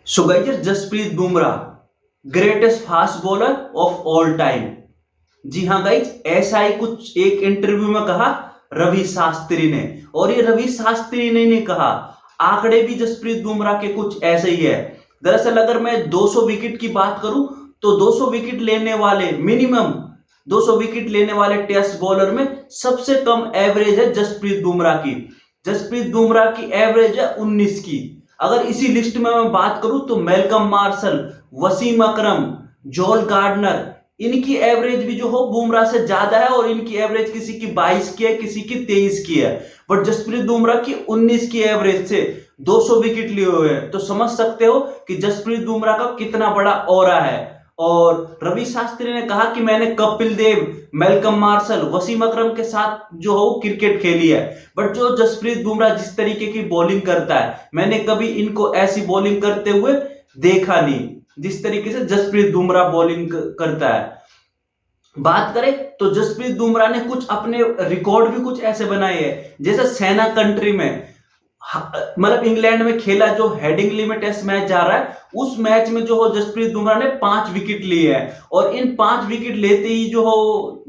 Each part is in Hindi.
So guys, Jasprit Bumrah greatest fast bowler of all time. जी हाँ गाइज, ऐसा ही कुछ एक इंटरव्यू में कहा रवि शास्त्री ने। और ये रवि शास्त्री ने नहीं कहा, आंकड़े भी जसप्रीत बुमराह के कुछ ऐसे ही है। दरअसल अगर मैं 200 विकेट की बात करूं तो 200 विकेट लेने वाले मिनिमम 200 विकेट लेने वाले टेस्ट बॉलर में सबसे कम एवरेज है जसप्रीत बुमराह की। जसप्रीत बुमराह की एवरेज है 19 की। अगर इसी लिस्ट में मैं बात करूं तो मैल्कम मार्शल, वसीम अकरम, जोल गार्डनर, इनकी एवरेज भी जो हो बुमराह से ज्यादा है। और इनकी एवरेज किसी की 22 की है, किसी की 23 की है। बट जसप्रीत बुमराह की 19 की एवरेज से 200 विकेट लिए हुए हैं। तो समझ सकते हो कि जसप्रीत बुमराह का कितना बड़ा ऑरा है। और रवि शास्त्री ने कहा कि मैंने कपिल देव, मैल्कम मार्शल, वसीम अकरम के साथ जो हो क्रिकेट खेली है। बट जो जसप्रीत बुमराह जिस तरीके की बॉलिंग करता है, मैंने कभी इनको ऐसी बॉलिंग करते हुए देखा नहीं जिस तरीके से जसप्रीत बुमराह बॉलिंग करता है। बात करें तो जसप्रीत बुमराह ने कुछ अपने रिकॉर्ड भी कुछ ऐसे बनाए हैं, जैसे सेना कंट्री में मतलब इंग्लैंड में खेला जो हेडिंगली में टेस्ट मैच जा रहा है, उस मैच में जो हो जसप्रीत बुमराह ने 5 विकेट लिए हैं। और इन 5 विकेट लेते ही जो हो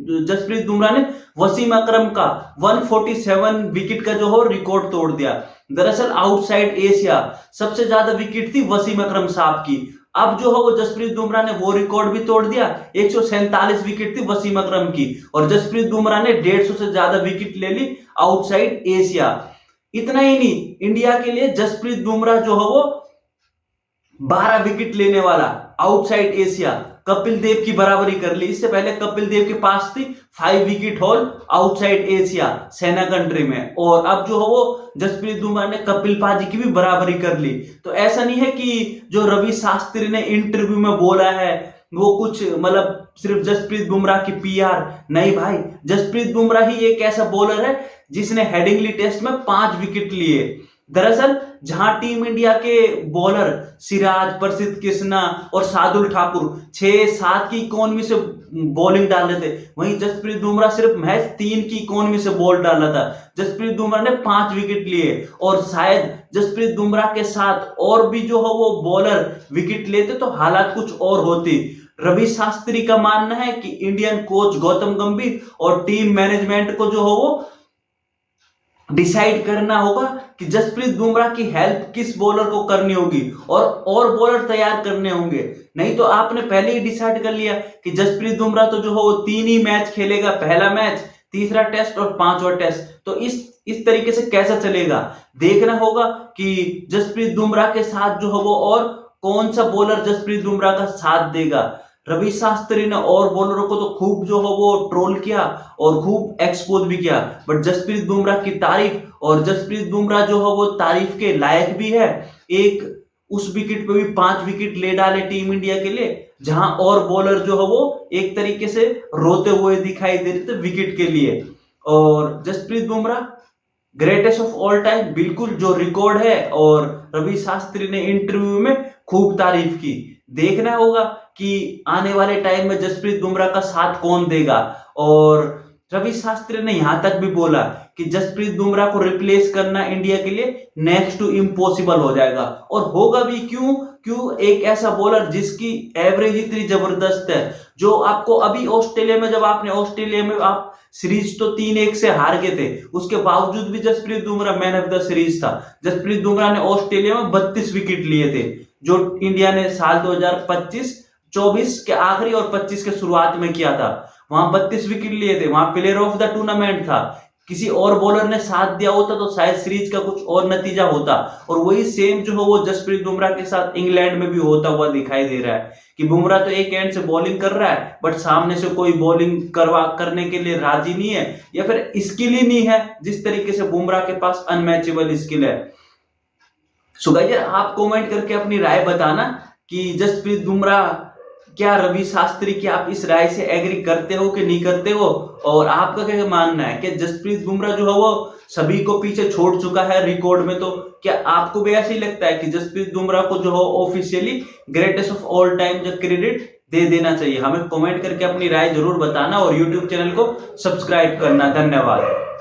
जसप्रीत बुमराह ने वसीम अकरम का 147 विकेट का जो हो रिकॉर्ड तोड़ दिया। दरअसल आउटसाइड एशिया सबसे ज्यादा विकेट थी वसीम अकरम साहब की। अब जो है वो जसप्रीत बुमराह ने वो रिकॉर्ड भी तोड़ दिया। 147 विकेट थी वसीम अकरम की और जसप्रीत बुमराह ने 150 से ज्यादा विकेट ले ली आउटसाइड एशिया। इतना ही नहीं, इंडिया के लिए जसप्रीत बुमराह जो है वो 12 विकेट लेने वाला आउटसाइड एशिया कपिल देव की बराबरी कर ली। इससे पहले कपिल देव के पास थी 5 विकेट हॉल आउटसाइड एशिया सेना कंट्री में। और अब जो है वो जसप्रीत बुमराह ने कपिल पाजी की भी बराबरी कर ली। तो ऐसा नहीं है कि जो रवि शास्त्री ने इंटरव्यू में बोला है वो कुछ मतलब सिर्फ जसप्रीत बुमराह की पीआर। नहीं भाई, जसप्रीत बुमराह ही एक ऐसा बॉलर है जिसने हेडिंगली टेस्ट में 5 विकेट लिए। दरअसल जहां टीम इंडिया के बॉलर सिराज, प्रसिद्ध कृष्णा और शार्दुल ठाकुर 6-7 की इकोनॉमी से बॉलिंग डाल रहे थे, वहीं जसप्रीत बुमराह सिर्फ मैच 3 की इकोनॉमी से बॉल डाल रहा था। जसप्रीत बुमराह ने 5 विकेट लिए। और शायद जसप्रीत बुमराह के साथ और भी जो हो वो बॉलर विकेट लेते तो हालात कुछ और होती। रवि शास्त्री का मानना है कि इंडियन कोच गौतम गंभीर और टीम मैनेजमेंट को जो हो वो डिसाइड करना होगा कि जसप्रीत बुमराह की हेल्प किस बॉलर को करनी होगी और बॉलर तैयार करने होंगे। नहीं तो आपने पहले ही डिसाइड कर लिया कि जसप्रीत बुमराह तो जो हो 3 ही मैच खेलेगा, पहला मैच, तीसरा टेस्ट और 5वां टेस्ट। तो इस तरीके से कैसा चलेगा। देखना होगा कि जसप्रीत बुमराह के साथ जो हो वो और कौन सा बॉलर जसप्रीत बुमराह का साथ देगा। रवि शास्त्री ने और बॉलरों को तो खूब जो हो वो ट्रोल किया और खूब एक्सपोज भी किया। बट जसप्रीत बुमराह की तारीफ, और जसप्रीत बुमराह जो हो वो तारीफ के लायक भी है। एक उस विकेट पे भी 5 विकेट ले डाले टीम इंडिया के लिए, जहां और बॉलर जो है वो एक तरीके से रोते हुए दिखाई दे रहे थे विकेट के लिए। और Jasprit Bumrah greatest of all time, बिल्कुल जो रिकॉर्ड है। और रवि शास्त्री ने इंटरव्यू में खूब तारीफ की। देखना होगा कि आने वाले टाइम में जसप्रीत बुमराह का साथ कौन देगा। और रवि शास्त्री ने यहां तक भी बोला कि जसप्रीत बुमराह को रिप्लेस करना इंडिया के लिए नेक्स्ट टू इम्पॉसिबल हो जाएगा। और होगा भी क्यों? एक ऐसा बॉलर जिसकी एवरेज इतनी जबरदस्त है, जो आपको अभी ऑस्ट्रेलिया में, जब आपने ऑस्ट्रेलिया में आप सीरीज तो 3-1 से हार गए थे, उसके बावजूद भी Jasprit Bumrah man of the series था। जसप्रीत बुमराह ने ऑस्ट्रेलिया में 32 विकेट लिए थे, जो इंडिया ने साल 2024 के आखिरी और 25 के शुरुआत में किया था। वहां 32 विकेट लिए थे, वहां प्लेयर ऑफ द टूर्नामेंट था। किसी और बॉलर ने साथ दिया होता तो शायद सीरीज का कुछ और नतीजा होता। और वही सेम जो हो वो जसप्रीत बुमराह के साथ इंग्लैंड में भी होता हुआ दिखाई दे रहा है कि बुमराह तो एक एंड से बॉलिंग कर रहा है, बट सामने से कोई बॉलिंग करने के लिए राजी नहीं है, या फिर स्किल ही नहीं है जिस तरीके से बुमराह के पास अनमैचेबल स्किल है। सो गाइस, आप कमेंट करके अपनी राय बताना कि जसप्रीत बुमराह, क्या रवि शास्त्री की आप इस राय से एग्री करते हो कि नहीं करते हो। और आपका क्या मानना है कि जसप्रीत बुमराह जो है वो सभी को पीछे छोड़ चुका है रिकॉर्ड में। तो क्या आपको भी ऐसे ही लगता है कि जसप्रीत बुमराह को जो हो officially greatest of all time जो क्रेडिट दे देना चाहिए। हमें कमेंट करके अपनी राय जरूर बताना और यूट्यूब चैनल को सब्सक्राइब करना। धन्यवाद।